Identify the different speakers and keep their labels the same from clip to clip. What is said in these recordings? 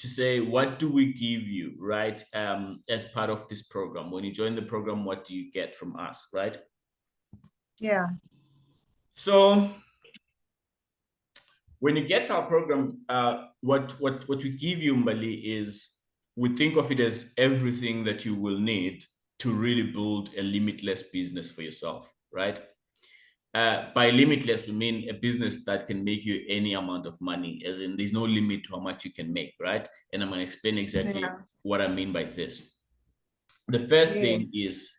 Speaker 1: to say, what do we give you, right? As part of this program. When you join the program, what do you get from us, right?
Speaker 2: Yeah.
Speaker 1: So when you get our program, what we give you, Mbali, is we think of it as everything that you will need to really build a limitless business for yourself, right? By limitless, we mean a business that can make you any amount of money, as in there's no limit to how much you can make, right? And I'm going to explain exactly what I mean by this. The first thing is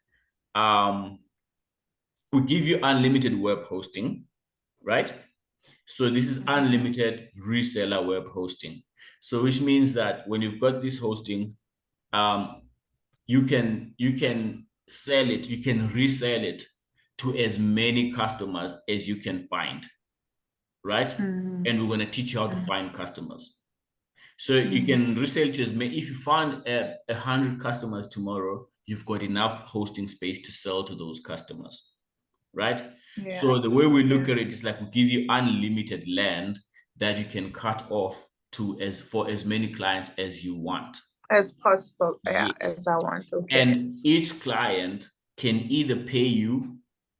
Speaker 1: we give you unlimited web hosting, right? So this is unlimited reseller web hosting. So which means that when you've got this hosting, you can sell it, you can resell it to as many customers as you can find, right? And we're going to teach you how to find customers. So you can resell to as many. If you find 100 customers tomorrow, you've got enough hosting space to sell to those customers, right? So the way we look at it is like we give you unlimited land that you can cut off to for as many clients as you want.
Speaker 2: As possible, as I want.
Speaker 1: And each client can either pay you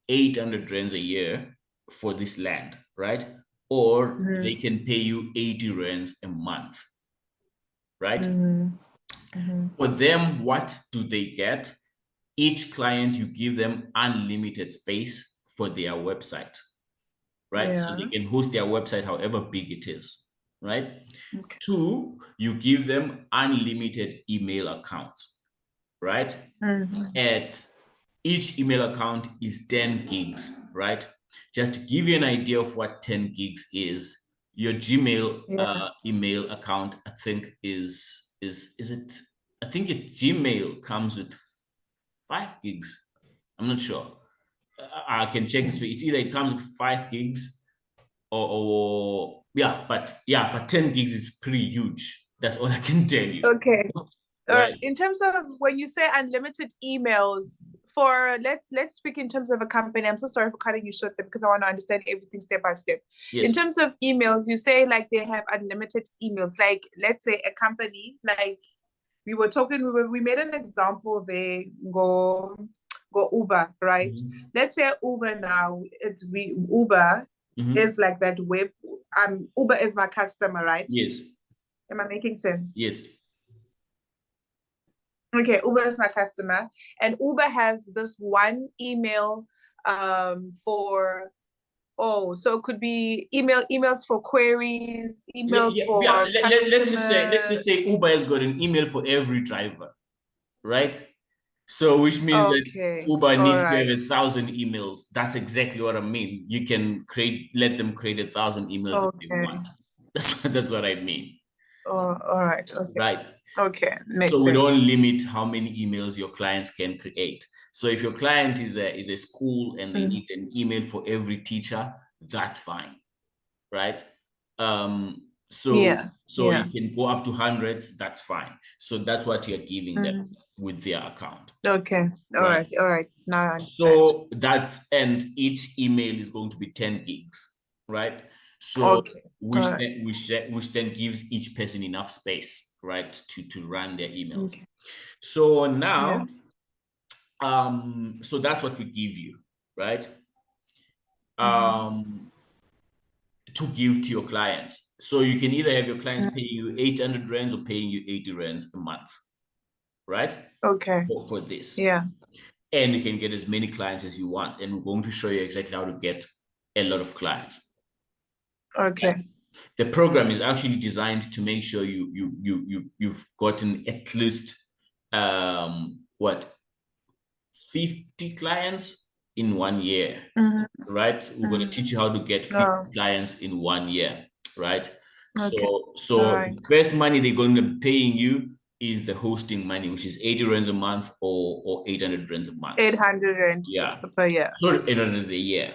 Speaker 1: 800 rands a year for this land, right? Or they can pay you 80 rands a month, right? For them, what do they get? Each client, you give them unlimited space for their website, right? So they can host their website however big it is, right? 2, you give them unlimited email accounts, right? At each email account is 10 gigs, right? Just to give you an idea of what 10 gigs is, your Gmail email account, I think is it? I think your Gmail comes with 5 gigs. I'm not sure. I can check this. It's either it comes with 5 gigs or but 10 gigs is pretty huge. That's all I can tell you.
Speaker 2: Okay. Right. In terms of when you say unlimited emails, for let's speak in terms of a company. I'm so sorry for cutting you short there because I want to understand everything step by step. Yes. In terms of emails, you say like they have unlimited emails. Like let's say a company, like we were talking, we made an example there, go Uber, right? Let's say Uber now, Uber is like that web, Uber is my customer, right?
Speaker 1: Yes.
Speaker 2: Am I making sense?
Speaker 1: Yes.
Speaker 2: Okay, Uber is my customer, and Uber has this one email for, so it could be emails for queries, emails for
Speaker 1: let's just say Uber has got an email for every driver, right? So which means that Uber needs to have 1,000 emails. That's exactly what I mean. You can let them create 1,000 emails if they want. That's what I mean.
Speaker 2: Oh, all right. Okay.
Speaker 1: Right.
Speaker 2: Okay.
Speaker 1: So we don't limit how many emails your clients can create. So if your client is a school and they need an email for every teacher, that's fine, right? So you can go up to hundreds, that's fine. So that's what you're giving them with their account.
Speaker 2: Okay. All right. Now I understand.
Speaker 1: So and each email is going to be 10 gigs, right? So which then gives each person enough space, right, to run their emails. So now so that's what we give you, right? To give to your clients. So you can either have your clients paying you 800 rands or paying you 80 rands a month, right?
Speaker 2: Okay.
Speaker 1: For this.
Speaker 2: Yeah.
Speaker 1: And you can get as many clients as you want. And we're going to show you exactly how to get a lot of clients.
Speaker 2: Okay.
Speaker 1: The program is actually designed to make sure you've gotten at least 50 clients in 1 year, right? We're going to teach you how to get 50 clients in 1 year, right? So the best money they're going to be paying you is the hosting money, which is 80 rands a month or 800 rands a month.
Speaker 2: 800 rand per year.
Speaker 1: So 800 a year.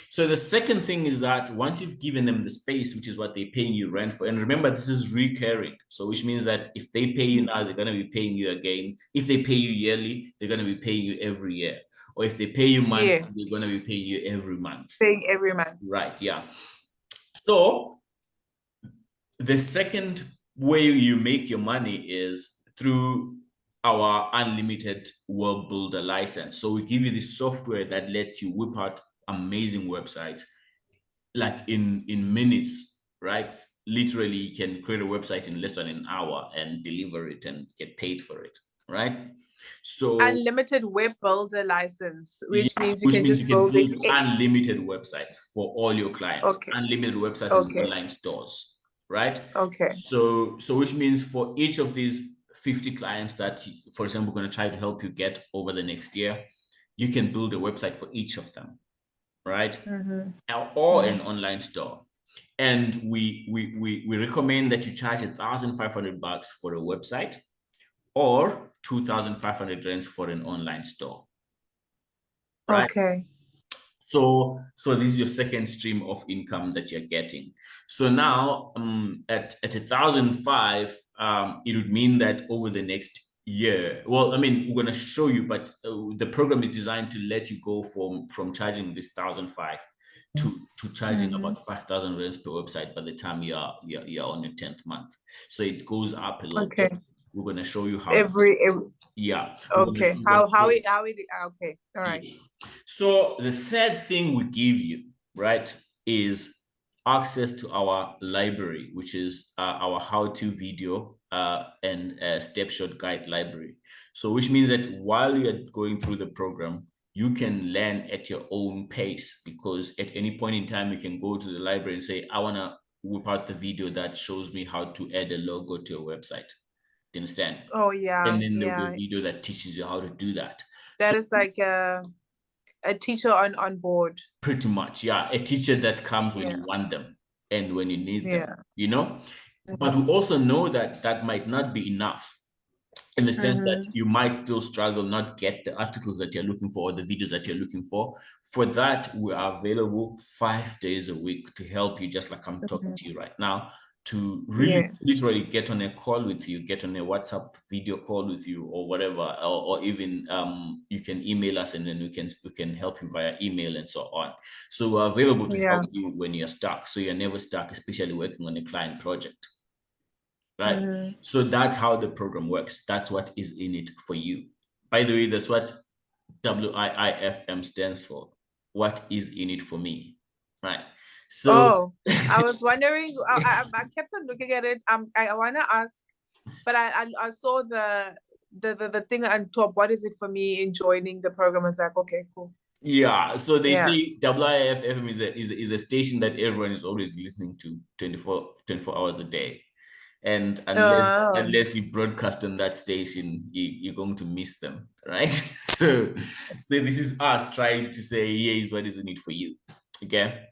Speaker 1: So the second thing is that once you've given them the space, which is what they're paying you rent for, and remember, this is recurring. So which means that if they pay you now, they're going to be paying you again. If they pay you yearly, they're going to be paying you every year. Or if they pay you monthly, they're going to be paying you every month.
Speaker 2: Paying every month.
Speaker 1: Right, yeah. So the second where you make your money is through our unlimited web builder license. So we give you the software that lets you whip out amazing websites like in minutes, right? Literally, you can create a website in less than an hour and deliver it and get paid for it, right? So
Speaker 2: unlimited web builder license, which
Speaker 1: yes,
Speaker 2: means you
Speaker 1: which
Speaker 2: can
Speaker 1: means you
Speaker 2: just
Speaker 1: can
Speaker 2: build it.
Speaker 1: build unlimited websites for all your clients,
Speaker 2: Okay.
Speaker 1: unlimited websites and
Speaker 2: Okay.
Speaker 1: online stores, right?
Speaker 2: Okay.
Speaker 1: So which means for each of these 50 clients that, for example, we're going to try to help you get over the next year, you can build a website for each of them, right? Or an online store. And we recommend that you charge $1,500 for a website or 2,500 rands for an online store, right?
Speaker 2: Okay.
Speaker 1: So this is your second stream of income that you're getting. So now at 1,005, it would mean that over the next year, well, I mean, we're going to show you, but the program is designed to let you go from charging this 1,005 to charging about 5,000 rands per website by the time you're on your 10th month. So it goes up a little bit. We're going to show you how
Speaker 2: every
Speaker 1: yeah.
Speaker 2: Okay. How it okay. All right.
Speaker 1: Yes. So the third thing we give you, right, is access to our library, which is our how-to video and step-shot guide library. So which means that while you're going through the program, you can learn at your own pace, because at any point in time, you can go to the library and say, I want to whip out the video that shows me how to add a logo to a website. Do you understand?
Speaker 2: Oh, yeah.
Speaker 1: And then there'll be a video that teaches you how to do that.
Speaker 2: That is like a teacher on board.
Speaker 1: Pretty much, yeah. A teacher that comes when you want them and when you need them, you know? But we also know that that might not be enough, in the sense that you might still struggle, not get the articles that you're looking for or the videos that you're looking for. For that, we are available 5 days a week to help you, just like I'm talking to you right now, to really literally get on a call with you, get on a WhatsApp video call with you or whatever, or even you can email us and then we can help you via email and so on. So we're available to help you when you're stuck. So you're never stuck, especially working on a client project. Right. So that's how the program works. That's what is in it for you. By the way, that's what WIIFM stands for. What is in it for me? Right. So
Speaker 2: I was wondering, I kept on looking at it. I want to ask, but I saw the thing on top. What is it for me in joining the program? I was like, okay, cool.
Speaker 1: Yeah, so they say WIIFM is a station that everyone is always listening to 24 hours a day. And unless you broadcast on that station, you're going to miss them, right? So this is us trying to say, here is what is in it for you. Okay.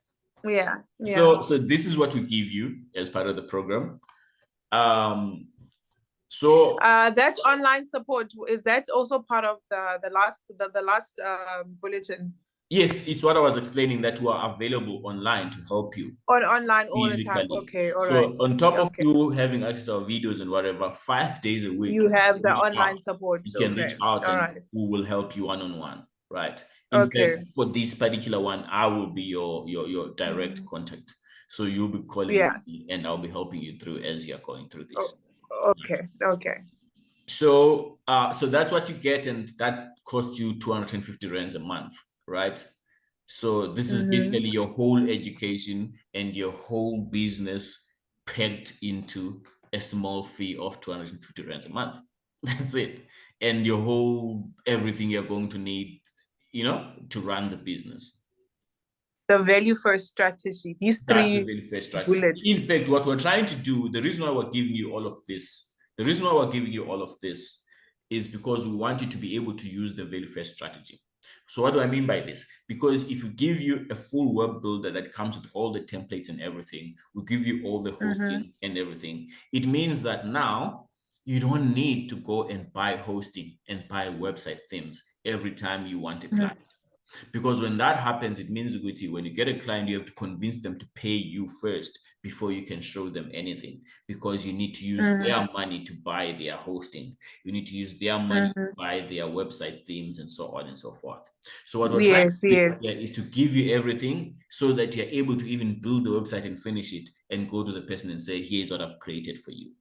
Speaker 2: Yeah.
Speaker 1: So this is what we give you as part of the program. So
Speaker 2: that online support, is that also part of the last bulletin?
Speaker 1: Yes, it's what I was explaining, that we are available online to help you.
Speaker 2: Online all the time. Okay, all right.
Speaker 1: So on top of you having access to our videos and whatever, 5 days a week,
Speaker 2: you have the online support.
Speaker 1: You can reach out and we will help you one-on-one, right? In fact, for this particular one, I will be your direct contact. So you'll be calling me and I'll be helping you through as you're going through this.
Speaker 2: Okay.
Speaker 1: So that's what you get, and that costs you 250 rands a month, right? So this is basically your whole education and your whole business pegged into a small fee of 250 rands a month. That's it. And your whole everything you're going to need, to run the business.
Speaker 2: The value first strategy. These three.
Speaker 1: That's the value first strategy. Bullets. In fact, what we're trying to do, the reason why we're giving you all of this, is because we want you to be able to use the value first strategy. So what do I mean by this? Because if we give you a full web builder that comes with all the templates and everything, we give you all the hosting and everything, it means that now you don't need to go and buy hosting and buy website themes every time you want a client. Because when that happens, it means when you get a client, you have to convince them to pay you first before you can show them anything, because you need to use their money to buy their hosting. You need to use their money to buy their website themes and so on and so forth. So what we're trying to do here is to give you everything so that you're able to even build the website and finish it and go to the person and say, here's what I've created for you.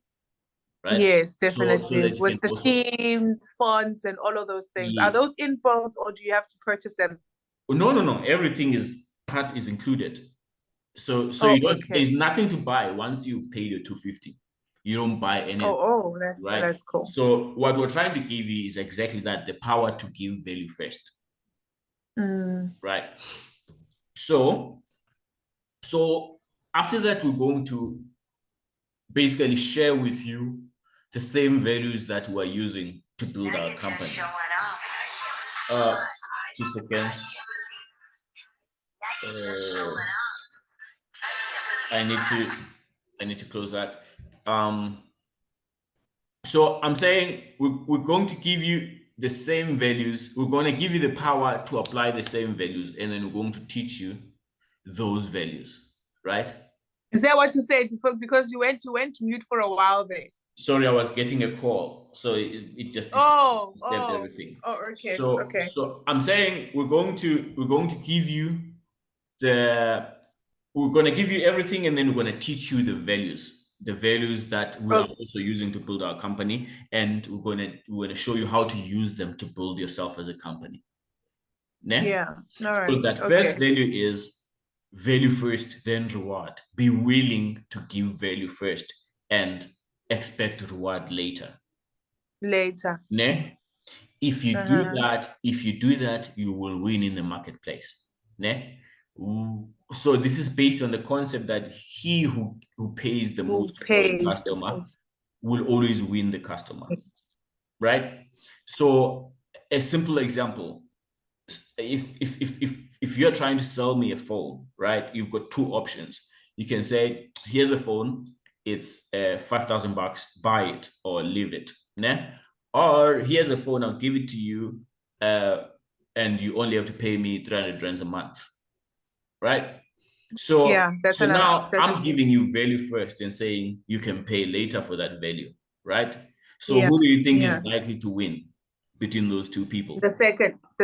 Speaker 1: right?
Speaker 2: Yes,
Speaker 1: So
Speaker 2: definitely.
Speaker 1: that you
Speaker 2: With
Speaker 1: can
Speaker 2: the
Speaker 1: also,
Speaker 2: themes, fonts, and all of those things. Are
Speaker 1: yes.
Speaker 2: those in bulk or do you have to purchase them?
Speaker 1: No. Everything is included. So
Speaker 2: Oh,
Speaker 1: you don't,
Speaker 2: okay.
Speaker 1: there's nothing to buy once you pay the 250. You don't buy anything, right?
Speaker 2: That's cool.
Speaker 1: So what we're trying to give you is exactly that, the power to give value first, right? So after that, we're going to basically share with you the same values that we're using to build our company. 2 seconds. I need to close that. So I'm saying we're going to give you the same values. We're going to give you the power to apply the same values, and then we're going to teach you those values, right?
Speaker 2: Is that what you said before? Because you went mute for a while there.
Speaker 1: Sorry, I was getting a call, so it just disturbed everything.
Speaker 2: Okay.
Speaker 1: So I'm saying we're going to give you we're going to give you everything, and then we're going to teach you the values that we are also using to build our company, and we're going to show you how to use them to build yourself as a company.
Speaker 2: Yeah. All right.
Speaker 1: So that first value is value first, then reward. Be willing to give value first and expect reward later. Ne? If you do that, you will win in the marketplace. Ne? So this is based on the concept that he who pays the most for the customer will always win the customer, right? So a simple example, if you're trying to sell me a phone, right, you've got two options. You can say, here's a phone, it's $5,000, buy it or leave it, né? Or here's a phone, I'll give it to you, and you only have to pay me 300 rands a month, right? So
Speaker 2: yeah,
Speaker 1: so now I'm giving you value first and saying you can pay later for that value, right? So who do you think is likely to win between those two people?
Speaker 2: The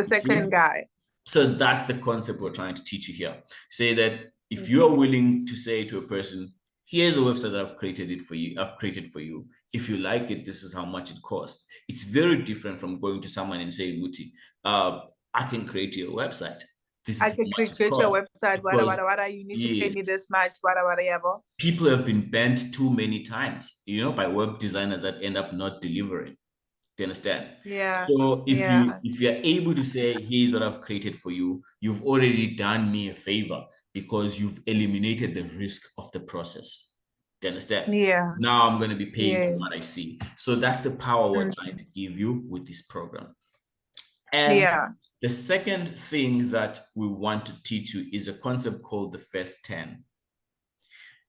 Speaker 2: second guy.
Speaker 1: So that's the concept we're trying to teach you here. Say that if you are willing to say to a person, here's a website that I've created for you. If you like it, this is how much it costs. It's very different from going to someone and saying, Wuti, I can create you a website. This is
Speaker 2: I can
Speaker 1: how much
Speaker 2: create
Speaker 1: it
Speaker 2: your
Speaker 1: costs.
Speaker 2: website, whatever. You need to pay me this much, whatever.
Speaker 1: People have been banned too many times, by web designers that end up not delivering. Do you understand?
Speaker 2: Yeah.
Speaker 1: So if you're able to say, here's what I've created for you, you've already done me a favor because you've eliminated the risk of the process. Do you understand?
Speaker 2: Yeah.
Speaker 1: Now I'm going to be paying for what I see. So that's the power we're trying to give you with this program. And the second thing that we want to teach you is a concept called the first 10.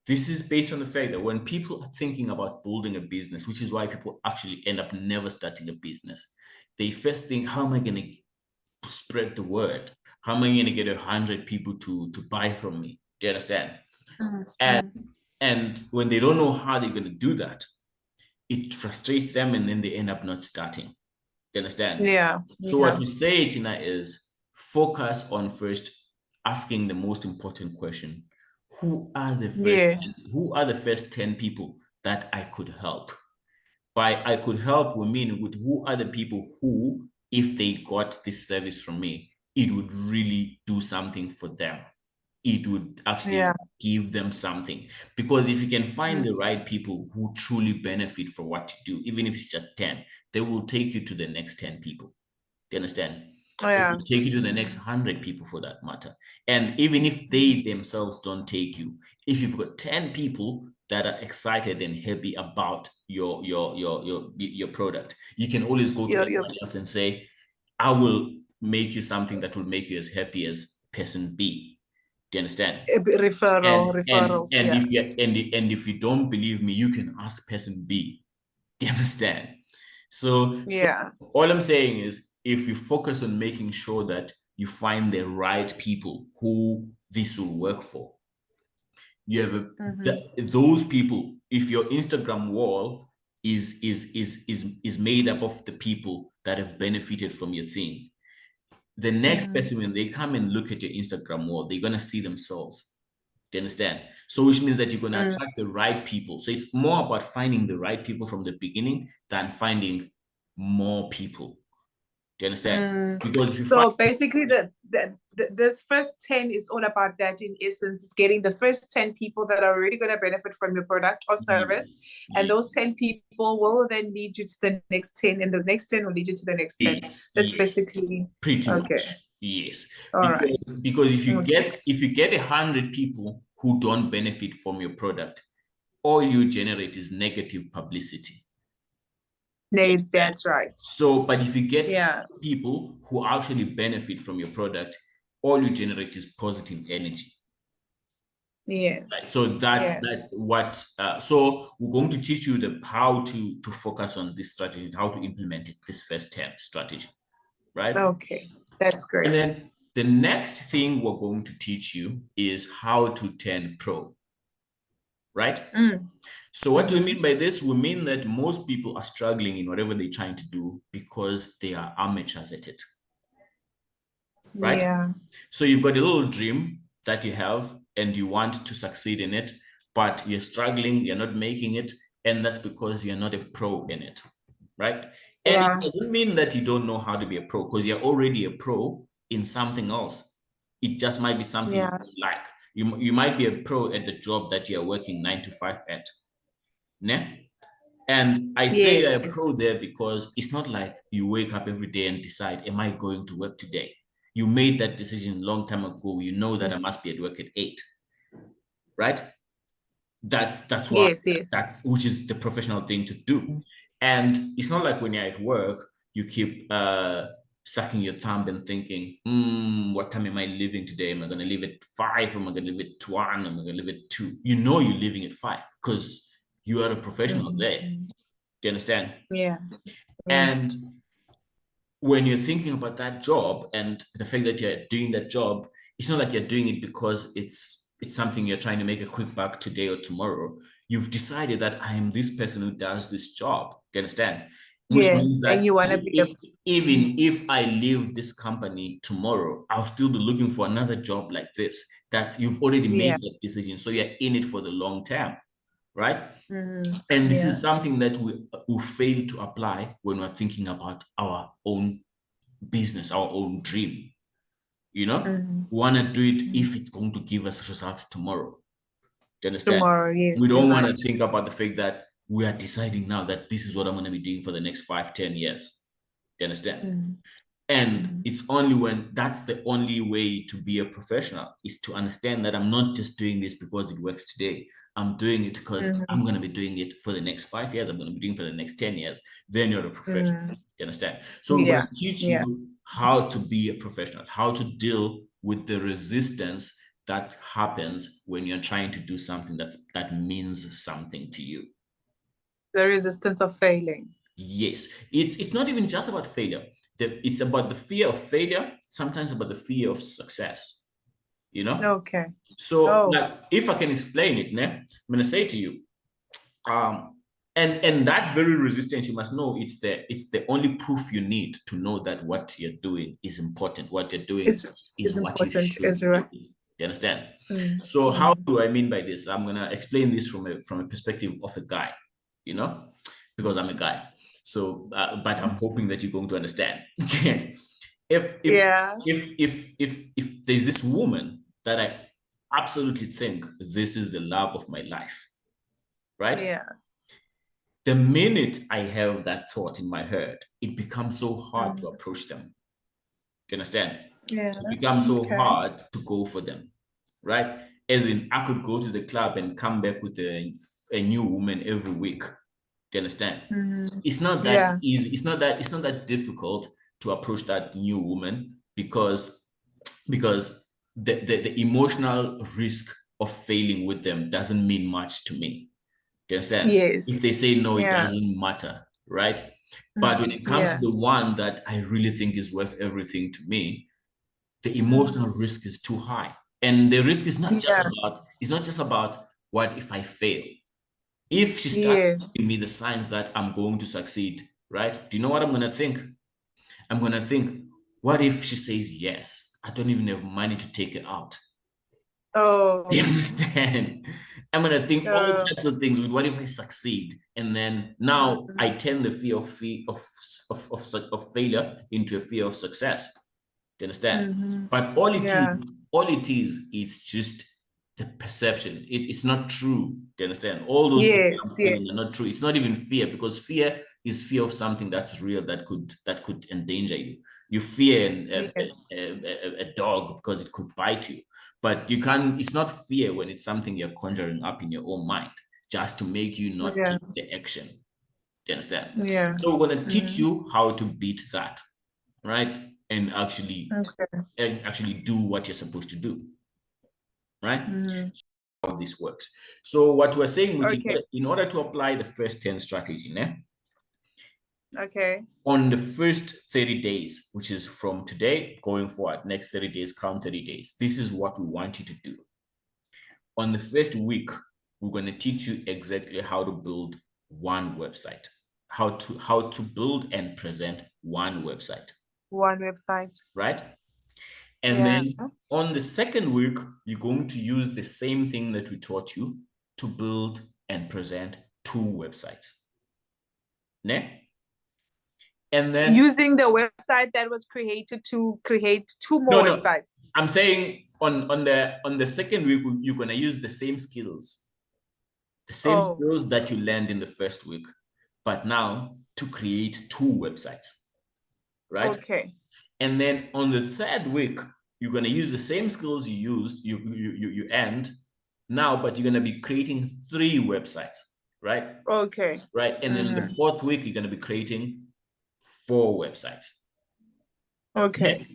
Speaker 1: This is based on the fact that when people are thinking about building a business, which is why people actually end up never starting a business, they first think, how am I going to spread the word? How am I going to get 100 people to buy from me? Do you understand? And when they don't know how they're going to do that, it frustrates them and then they end up not starting. Do you understand?
Speaker 2: Yeah.
Speaker 1: So what we say, Tina, is focus on first asking the most important question. Who are the first 10 people that I could help? By I could help, we mean with who are the people who, if they got this service from me, it would really do something for them. It would actually give them something. Because if you can find the right people who truly benefit from what you do, even if it's just 10, they will take you to the next 10 people. Do you understand? It will take you to the next 100 people for that matter. And even if they themselves don't take you, if you've got 10 people that are excited and happy about your product, you can always go to everybody else and say, I will make you something that will make you as happy as person B. Do you understand?
Speaker 2: Referrals.
Speaker 1: If you don't believe me, you can ask person B. Do you understand? So all I'm saying is, if you focus on making sure that you find the right people who this will work for, you have those people. If your Instagram wall is made up of the people that have benefited from your thing, the next person, when they come and look at your Instagram wall, they're gonna see themselves. Do you understand? So which means that you're going to attract the right people. So it's more about finding the right people from the beginning than finding more people. Do you understand? Because if you
Speaker 2: so basically this first 10 is all about that. In essence, it's getting the first 10 people that are really going to benefit from your product or service.
Speaker 1: Yes,
Speaker 2: and
Speaker 1: yes.
Speaker 2: those 10 people will then lead you to the next 10, and the next 10 will lead you to the next 10.
Speaker 1: Yes,
Speaker 2: That's
Speaker 1: yes,
Speaker 2: basically
Speaker 1: pretty
Speaker 2: okay.
Speaker 1: much. Yes.
Speaker 2: All right.
Speaker 1: Because if you get 100 people who don't benefit from your product, all you generate is negative publicity.
Speaker 2: That's right.
Speaker 1: So, but if you get people who actually benefit from your product, all you generate is positive energy.
Speaker 2: Yes.
Speaker 1: Right? So that's what. So we're going to teach you how to focus on this strategy, how to implement it. This first 10 strategy, right?
Speaker 2: Okay, that's great.
Speaker 1: And then the next thing we're going to teach you is how to turn pro. Right? So what do we mean by this? We mean that most people are struggling in whatever they're trying to do because they are amateurs at it. Right?
Speaker 2: Yeah.
Speaker 1: So you've got a little dream that you have and you want to succeed in it, but you're struggling, you're not making it, and that's because you're not a pro in it. Right? And it doesn't mean that you don't know how to be a pro, because you're already a pro in something else. It just might be something you like. You might be a pro at the job that you're working 9 to 5 at. Ne? And I say you're a pro there because it's not like you wake up every day and decide, am I going to work today? You made that decision a long time ago. You know that I must be at work at 8. Right? That's what that's which is the professional thing to do. And it's not like when you're at work, you keep sucking your thumb and thinking, what time am I leaving today? Am I going to leave at 5? Am I going to leave at 1? Am I going to leave at 2? You know you're leaving at 5 because you are a professional there. Do you understand?
Speaker 2: Yeah.
Speaker 1: And when you're thinking about that job and the fact that you're doing that job, it's not like you're doing it because it's something you're trying to make a quick buck today or tomorrow. You've decided that I am this person who does this job. Do you understand? Which means that
Speaker 2: and you want to be
Speaker 1: even if I leave this company tomorrow, I'll still be looking for another job like this. That you've already made that decision. So you're in it for the long term, right? And this is something that we fail to apply when we're thinking about our own business, our own dream. You know, we want to do it if it's going to give us results tomorrow. Do you understand?
Speaker 2: Tomorrow, yes.
Speaker 1: We don't want to think about the fact that we are deciding now that this is what I'm going to be doing for the next 5, 10 years. Do you understand? And it's only when that's the only way to be a professional is to understand that I'm not just doing this because it works today. I'm doing it because I'm going to be doing it for the next 5 years. I'm going to be doing it for the next 10 years. Then you're a professional. You understand? So we're going to teach you how to be a professional, how to deal with the resistance that happens when you're trying to do something that means something to you.
Speaker 2: The resistance of failing.
Speaker 1: Yes. It's not even just about failure. It's about the fear of failure, sometimes about the fear of success. You know?
Speaker 2: Okay.
Speaker 1: So like if I can explain it, I'm gonna say to you, and that very resistance, you must know it's the only proof you need to know that what you're doing is important. What you're doing is what you should be doing. You understand? So how do I mean by this? I'm gonna explain this from a perspective of a guy, you know, because I'm a guy. So, but I'm hoping that you're going to understand. If there's this woman that I absolutely think this is the love of my life, right?
Speaker 2: Yeah.
Speaker 1: The minute I have that thought in my head, it becomes so hard to approach them. Do you understand?
Speaker 2: Yeah.
Speaker 1: It becomes so hard to go for them, right? As in, I could go to the club and come back with a new woman every week. Do you understand? It's not that easy. It's not that difficult to approach that new woman because the emotional risk of failing with them doesn't mean much to me. Do you understand? If they say no, it doesn't matter, right? But when it comes to the one that I really think is worth everything to me, the emotional risk is too high. And the risk is not just about what if I fail. If she starts giving me the signs that I'm going to succeed, right? Do you know what I'm going to think? I'm going to think, what if she says yes? I don't even have money to take her out.
Speaker 2: Oh.
Speaker 1: You understand? I'm gonna think all types of things with what if I succeed? And then now I turn the fear of failure into a fear of success. Do you understand? But it's just the perception. It's not true. Do you understand? All those things I'm feeling are not true. It's not even fear, because fear is fear of something that's real that could endanger you. You fear a dog because it could bite you. But you can't, it's not fear when it's something you're conjuring up in your own mind just to make you not take the action. Do you understand?
Speaker 2: Yeah.
Speaker 1: So we're going to teach you how to beat that, right? And actually do what you're supposed to do, right? How this works. So what we're saying, in order to apply the first 10 strategy, on the first 30 days, which is from today going forward, next 30 days, count 30 days. This is what we want you to do. On the first week, we're going to teach you exactly how to build one website, how to build and present one website.
Speaker 2: One website.
Speaker 1: Right? And then on the second week, you're going to use the same thing that we taught you to build and present two websites. Ne? And then
Speaker 2: using the website that was created to create two more websites.
Speaker 1: I'm saying on the second week, you're going to use the same skills. The same skills that you learned in the first week, but now to create two websites, right?
Speaker 2: Okay.
Speaker 1: And then on the third week, you're going to use the same skills you used, you earned now, but you're going to be creating three websites, right?
Speaker 2: Okay.
Speaker 1: Right. And then in the fourth week, you're going to be creating 4 websites.
Speaker 2: Okay.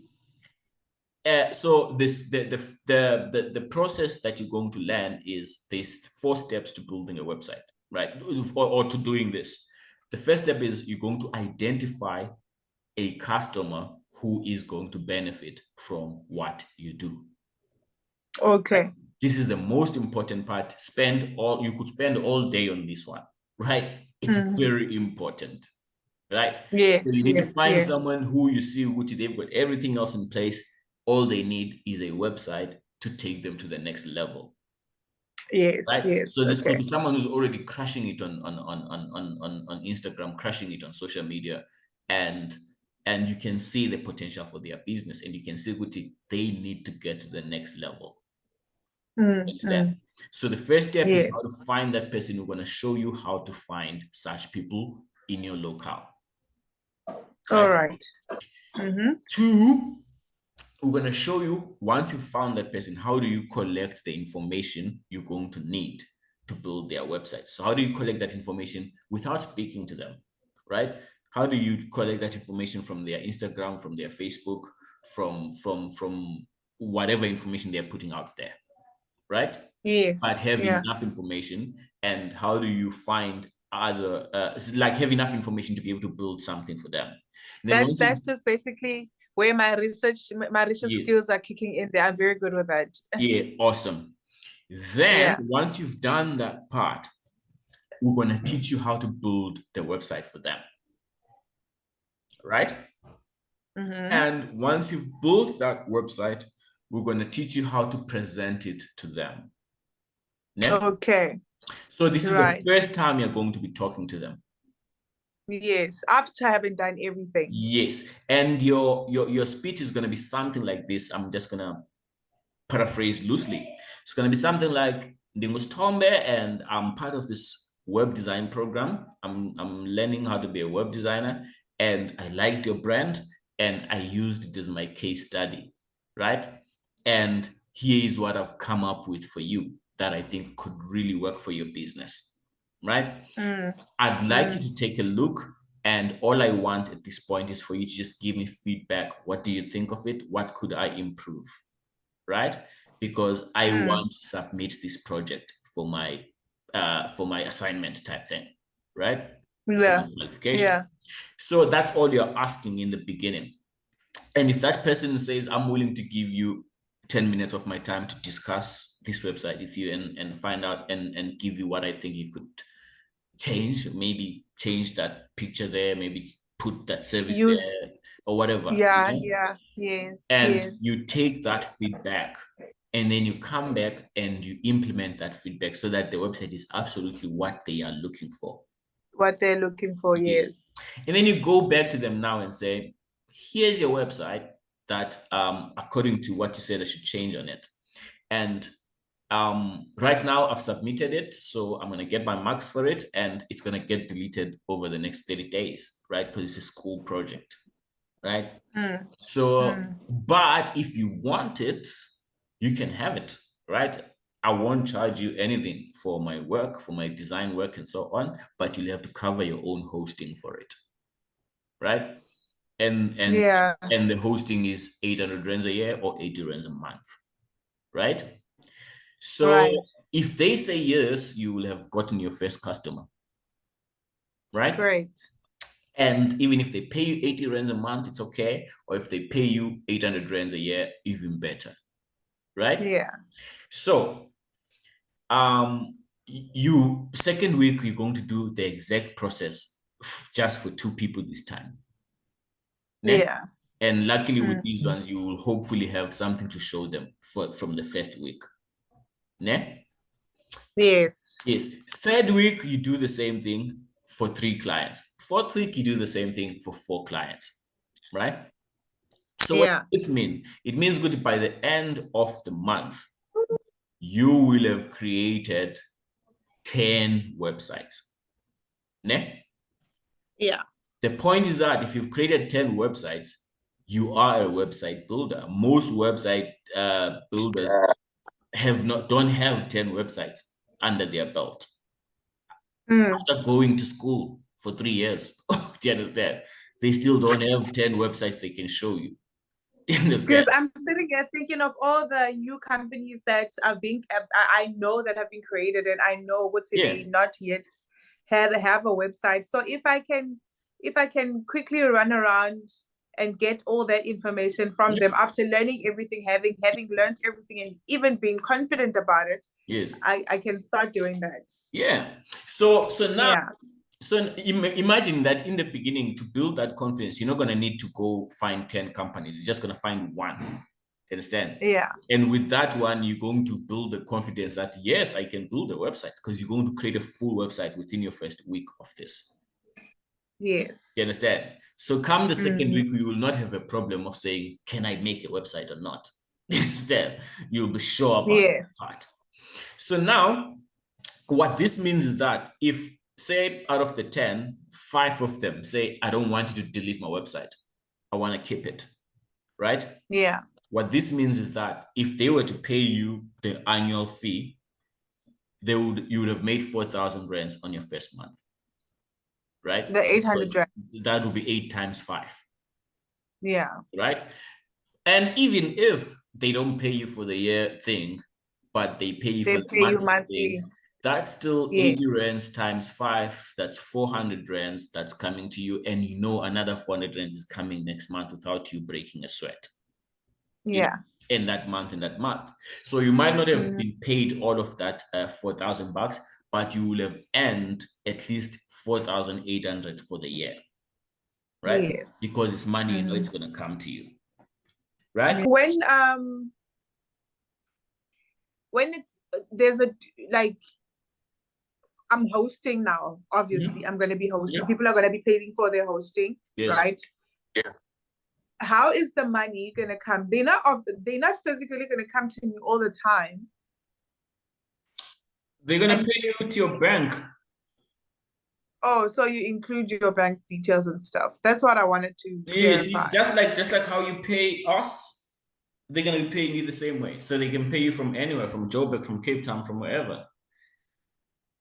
Speaker 1: So the process that you're going to learn is there's 4 steps to building a website, right? Or to doing this. The first step is you're going to identify a customer who is going to benefit from what you do.
Speaker 2: Okay.
Speaker 1: Right? This is the most important part. You could spend all day on this one, right? It's very important, right?
Speaker 2: Yes.
Speaker 1: So you need to find someone who you see they've got everything else in place. All they need is a website to take them to the next level.
Speaker 2: Yes.
Speaker 1: Right.
Speaker 2: Yes.
Speaker 1: So this could be someone who's already crushing it on Instagram, crushing it on social media, and you can see the potential for their business, and you can see what they need to get to the next level. Understand? So the first step is how to find that person. We're going to show you how to find such people in your locale.
Speaker 2: All right.
Speaker 1: 2, we're going to show you, once you've found that person, how do you collect the information you're going to need to build their website? So how do you collect that information without speaking to them, right? How do you collect that information from their Instagram, from their Facebook, from whatever information they're putting out there, right?
Speaker 2: Yes.
Speaker 1: But have enough information. And how do you find other, have enough information to be able to build something for them?
Speaker 2: That's just basically where my research skills are kicking in there. I'm very good with that.
Speaker 1: Yeah, awesome. Then once you've done that part, we're going to teach you how to build the website for them. Right? And once you've built that website, we're going to teach you how to present it to them.
Speaker 2: Okay.
Speaker 1: So this is the first time you're going to be talking to them.
Speaker 2: Yes, after having done everything.
Speaker 1: Yes, and your speech is going to be something like this. I'm just going to paraphrase loosely. It's going to be something like, Tombe, and I'm part of this web design program. I'm learning how to be a web designer, and I liked your brand, and I used it as my case study, right? And here is what I've come up with for you that I think could really work for your business, right? I'd like you to take a look, and all I want at this point is for you to just give me feedback. What do you think of it? What could I improve, right? Because I want to submit this project for my assignment type thing, right?
Speaker 2: Yeah.
Speaker 1: So that's all you're asking in the beginning. And if that person says, I'm willing to give you 10 minutes of my time to discuss this website with you and find out and give you what I think you could change, maybe change that picture there, maybe put that service there or whatever.
Speaker 2: Yes.
Speaker 1: And you take that feedback and then you come back and you implement that feedback so that the website is absolutely what they are looking for.
Speaker 2: What they're looking for, yes.
Speaker 1: And then you go back to them now and say, here's your website that according to what you said, I should change on it. And right now I've submitted it, so I'm going to get my marks for it, and it's going to get deleted over the next 30 days, right? Because it's a school project, right? But if you want it, you can have it, right? I won't charge you anything for my work, for my design work and so on, but you'll have to cover your own hosting for it, right? And the hosting is 800 rands a year or 80 rands a month, right? So if they say yes, you will have gotten your first customer, right?
Speaker 2: Great.
Speaker 1: And even if they pay you 80 rands a month, it's okay. Or if they pay you 800 rands a year, even better, right?
Speaker 2: Yeah.
Speaker 1: So you second week, you're going to do the exact process just for 2 people this time.
Speaker 2: Yeah.
Speaker 1: And luckily with these ones, you will hopefully have something to show them from the first week. Ne?
Speaker 2: Yes.
Speaker 1: Third week, you do the same thing for 3 clients. Fourth week, you do the same thing for 4 clients, right? So what does this mean? It means good by the end of the month, you will have created 10 websites. Ne?
Speaker 2: Yeah.
Speaker 1: The point is that if you've created 10 websites, you are a website builder. Most website builders don't have 10 websites under their belt. After going to school for 3 years, do you understand? They still don't have 10 websites they can show you. Do you understand?
Speaker 2: Because I'm sitting here thinking of all the new companies that are I know that have been created, and I know what's they not yet have a website. So if I can quickly run around and get all that information from them after learning everything, having learned everything, and even being confident about it, I can start doing that.
Speaker 1: So now, so imagine that in the beginning, to build that confidence, you're not going to need to go find 10 companies. You're just going to find one. You understand? And with that one, you're going to build the confidence that, yes, I can build a website, because you're going to create a full website within your first week of this.
Speaker 2: Yes.
Speaker 1: You understand? So come the second week, you will not have a problem of saying, can I make a website or not? You understand? You'll be sure about that part. So now, what this means is that if, say, out of the 10, 5 of them say, I don't want you to delete my website, I want to keep it, right?
Speaker 2: Yeah.
Speaker 1: What this means is that if they were to pay you the annual fee, you would have made 4,000 rands on your first month, right?
Speaker 2: The 800 rand.
Speaker 1: That would be 8 times 5.
Speaker 2: Yeah.
Speaker 1: Right? And even if they don't pay you for the year thing, but they pay you for the monthly thing, that's still 80 rands times 5. That's 400 rands that's coming to you. And you know another 400 rands is coming next month without you breaking a sweat.
Speaker 2: Yeah.
Speaker 1: In that month, So you might not have been paid all of that 4,000 bucks, but you will have earned at least 4,800 for the year. Right?
Speaker 2: Yes.
Speaker 1: Because it's money, you know it's going to come to you. Right?
Speaker 2: When there's I'm hosting now, obviously. I'm going to be hosting. People are going to be paying for their hosting, right?
Speaker 1: Yeah.
Speaker 2: How is the money going to come? They're not physically going to come to me all the time.
Speaker 1: They're going to pay you to your bank.
Speaker 2: Oh, so you include your bank details and stuff. That's what I wanted to clarify.
Speaker 1: Just like how you pay us, they're going to be paying you the same way. So they can pay you from anywhere, from Joburg, from Cape Town, from wherever.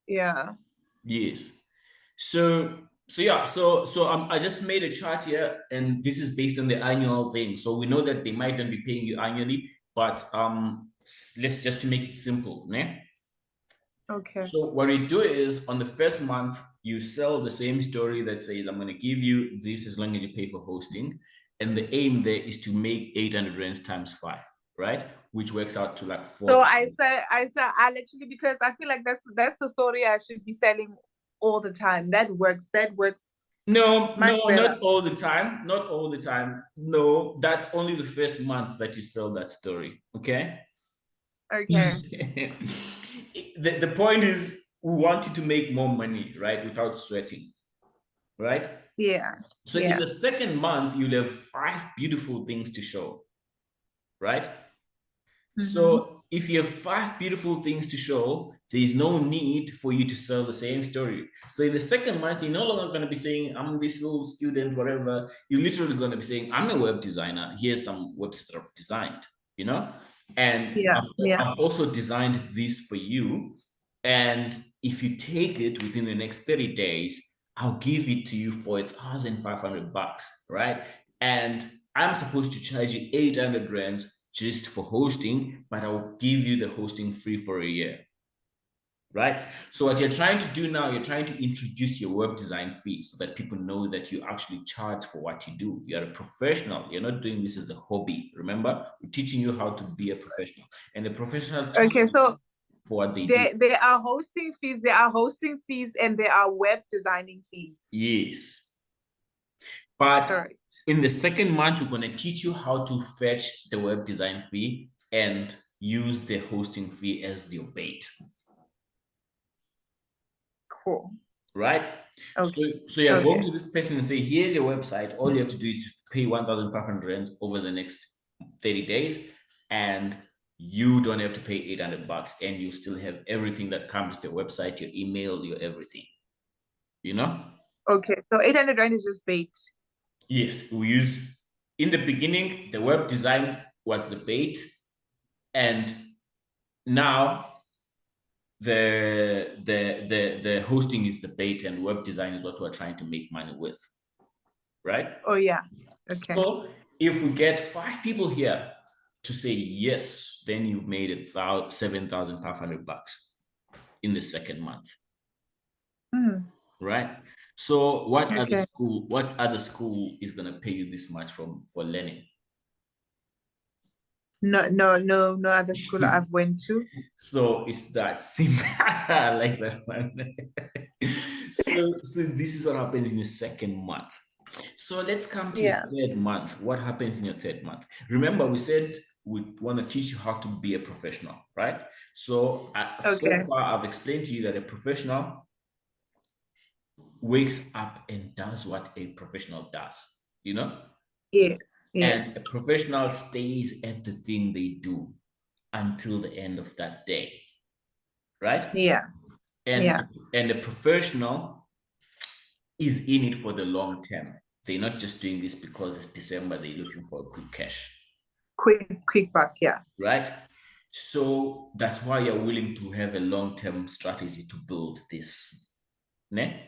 Speaker 2: Yeah.
Speaker 1: Yes. So I just made a chart here, and this is based on the annual thing. So we know that they might not be paying you annually, but let's just to make it simple, né?
Speaker 2: Okay.
Speaker 1: So what we do is, on the first month, you sell the same story that says, I'm going to give you this as long as you pay for hosting. And the aim there is to make 800 rands times 5, right? Which works out to like 4.
Speaker 2: So I said, I'll actually, because I feel like that's the story I should be selling all the time. That works.
Speaker 1: No, not all the time. Not all the time. No, that's only the first month that you sell that story. Okay.
Speaker 2: Okay.
Speaker 1: The point is, we want you to make more money, right? Without sweating, right?
Speaker 2: Yeah.
Speaker 1: So in the second month, you'll have 5 beautiful things to show, right? So if you have 5 beautiful things to show, there is no need for you to sell the same story. So in the second month, you're no longer going to be saying, I'm this little student, whatever. You're literally going to be saying, I'm a web designer. Here's some websites I've designed, you know? And I've also designed this for you. And if you take it within the next 30 days, I'll give it to you for $1,500, right? And I'm supposed to charge you 800 rands just for hosting, but I'll give you the hosting free for a year, right? So what you're trying to do now, you're trying to introduce your web design fee so that people know that you actually charge for what you do. You're a professional. You're not doing this as a hobby. Remember, we're teaching you how to be a professional, and a professional.
Speaker 2: Okay, so
Speaker 1: for what they do.
Speaker 2: There are hosting fees. There are hosting fees, and there are web designing fees.
Speaker 1: Yes. But in the second month, we're going to teach you how to fetch the web design fee and use the hosting fee as your bait.
Speaker 2: Cool.
Speaker 1: Right? Okay. So you're going to this person and say, here's your website. All you have to do is to pay 1,500 over the next 30 days. And you don't have to pay $800, and you still have everything that comes to the website, your email, your everything. You know?
Speaker 2: Okay. So 800 rand is just bait.
Speaker 1: Yes, we use, in the beginning, the web design was the bait, and now the hosting is the bait, and web design is what we're trying to make money with, right?
Speaker 2: Oh yeah. Okay.
Speaker 1: So if we get 5 people here to say yes, then you've made it $7,500 in the second month, right? So what other school is going to pay you this much for learning?
Speaker 2: No other school I've went to.
Speaker 1: So it's that simple. I like that one. so this is what happens in the second month. So let's come to your third month. What happens in your third month? Remember, we said we want to teach you how to be a professional, right? So so far, I've explained to you that a professional wakes up and does what a professional does, you know?
Speaker 2: Yes.
Speaker 1: And a professional stays at the thing they do until the end of that day, right?
Speaker 2: Yeah.
Speaker 1: And a professional is in it for the long term. They're not just doing this because it's December, they're looking for a quick cash.
Speaker 2: Quick buck, yeah.
Speaker 1: Right? So that's why you're willing to have a long-term strategy to build this. Ne?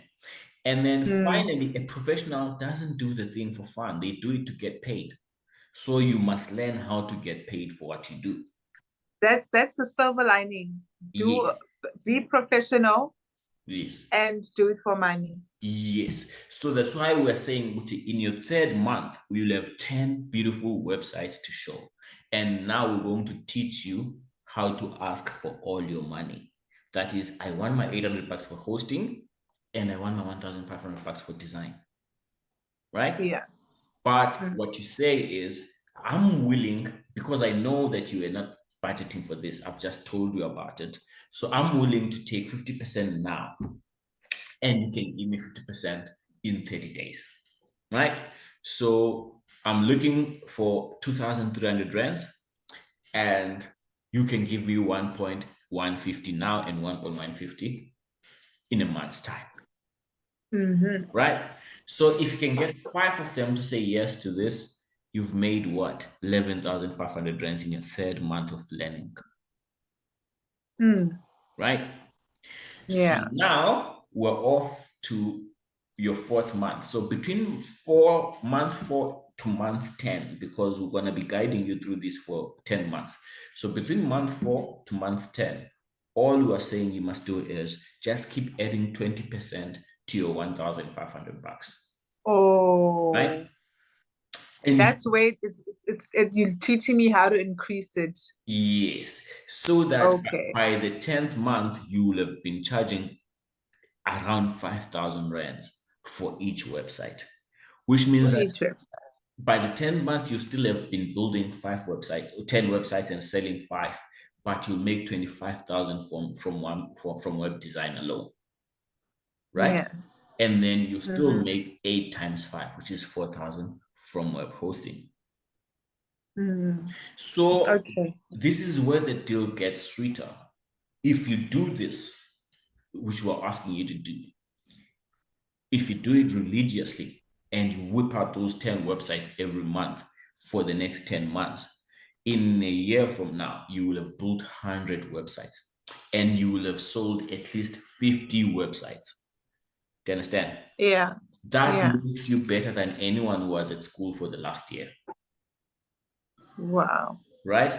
Speaker 1: And then finally, a professional doesn't do the thing for fun. They do it to get paid. So you must learn how to get paid for what you do.
Speaker 2: That's the silver lining. Be professional.
Speaker 1: Yes.
Speaker 2: And do it for money.
Speaker 1: Yes. So that's why we're saying in your third month, we'll have 10 beautiful websites to show. And now we're going to teach you how to ask for all your money. That is, I want my $800 for hosting, and I want my $1,500 for design. Right?
Speaker 2: Yeah.
Speaker 1: But what you say is, I'm willing, because I know that you are not budgeting for this. I've just told you about it. So I'm willing to take 50% now, and you can give me 50% in 30 days, right? So I'm looking for 2,300 rands, and you can give me 1.150 now and 1.150 in a month's time, right? So if you can get 5 of them to say yes to this, you've made what? 11,500 rands in your third month of learning, right? Yeah. So now we're off to your fourth month. So between month 4 to month 10, because we're going to be guiding you through this for 10 months. So between month 4 to month 10, all we are saying you must do is just keep adding 20% to your $1,500.
Speaker 2: Oh,
Speaker 1: right?
Speaker 2: And that's where you're teaching me how to increase it.
Speaker 1: Yes. So that by the 10th month, you will have been charging around 5,000 rands for each website, which means that by the 10th month, you still have been building 10 websites and selling 5. but you'll make 25,000 from web design alone, right?
Speaker 2: Yeah.
Speaker 1: And then you still make 8 times 5, which is 4,000 from web hosting. So this is where the deal gets sweeter. If you do this, which we're asking you to do, if you do it religiously and you whip out those 10 websites every month for the next 10 months, in a year from now, you will have built 100 websites and you will have sold at least 50 websites. Do you understand?
Speaker 2: Yeah.
Speaker 1: That makes you better than anyone who was at school for the last year.
Speaker 2: Wow.
Speaker 1: Right?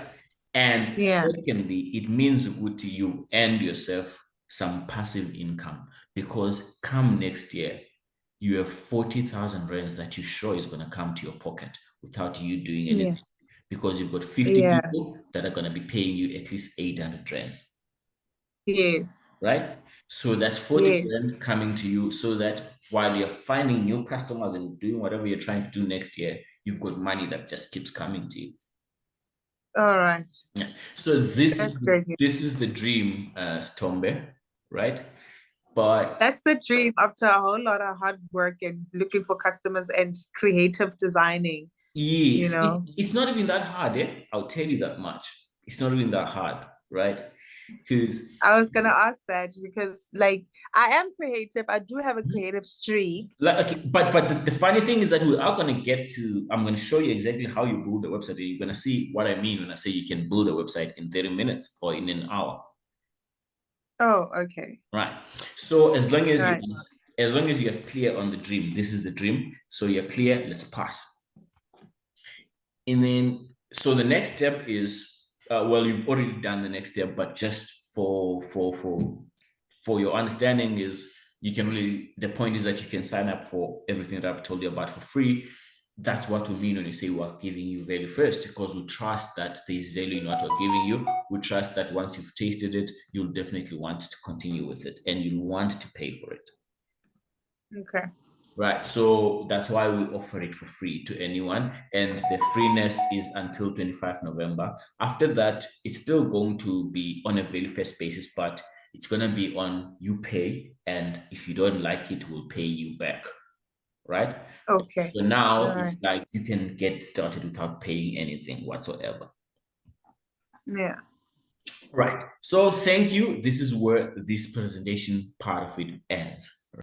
Speaker 1: And secondly, it means good to you and yourself some passive income, because come next year, you have 40,000 rands that you're sure is going to come to your pocket without you doing anything, because you've got 50 people that are going to be paying you at least 800 rands.
Speaker 2: Yes.
Speaker 1: Right? So that's 40 grand coming to you, so that while you're finding new customers and doing whatever you're trying to do next year, you've got money that just keeps coming to you.
Speaker 2: All right.
Speaker 1: Yeah. So this is the dream, Stombe, right? But
Speaker 2: that's the dream after a whole lot of hard work and looking for customers and creative designing.
Speaker 1: Yes, you know? It's not even that hard, eh? I'll tell you that much. It's not even that hard, right? Because
Speaker 2: I was gonna ask that, because like I am creative. I do have a creative streak.
Speaker 1: Like, okay, but the funny thing is that we are gonna get to. I'm gonna show you exactly how you build a website. You're gonna see what I mean when I say you can build a website in 30 minutes or in an hour.
Speaker 2: Oh, okay.
Speaker 1: Right. So as long as you're clear on the dream, this is the dream. So you're clear. Let's pass. And then, so the next step is, well, you've already done the next step, but just for your understanding is, you can really, the point is that you can sign up for everything that I've told you about for free. That's what we mean when we say we're giving you value first, because we trust that there's value in what we're giving you. We trust that once you've tasted it, you'll definitely want to continue with it and you'll want to pay for it.
Speaker 2: Okay.
Speaker 1: Right. So that's why we offer it for free to anyone. And the freeness is until 25 November. After that, it's still going to be on a ValueFirst basis, but it's going to be on you pay. And if you don't like it, we'll pay you back. Right?
Speaker 2: Okay.
Speaker 1: So now it's like you can get started without paying anything whatsoever.
Speaker 2: Yeah.
Speaker 1: Right. So thank you. This is where this presentation part of it ends.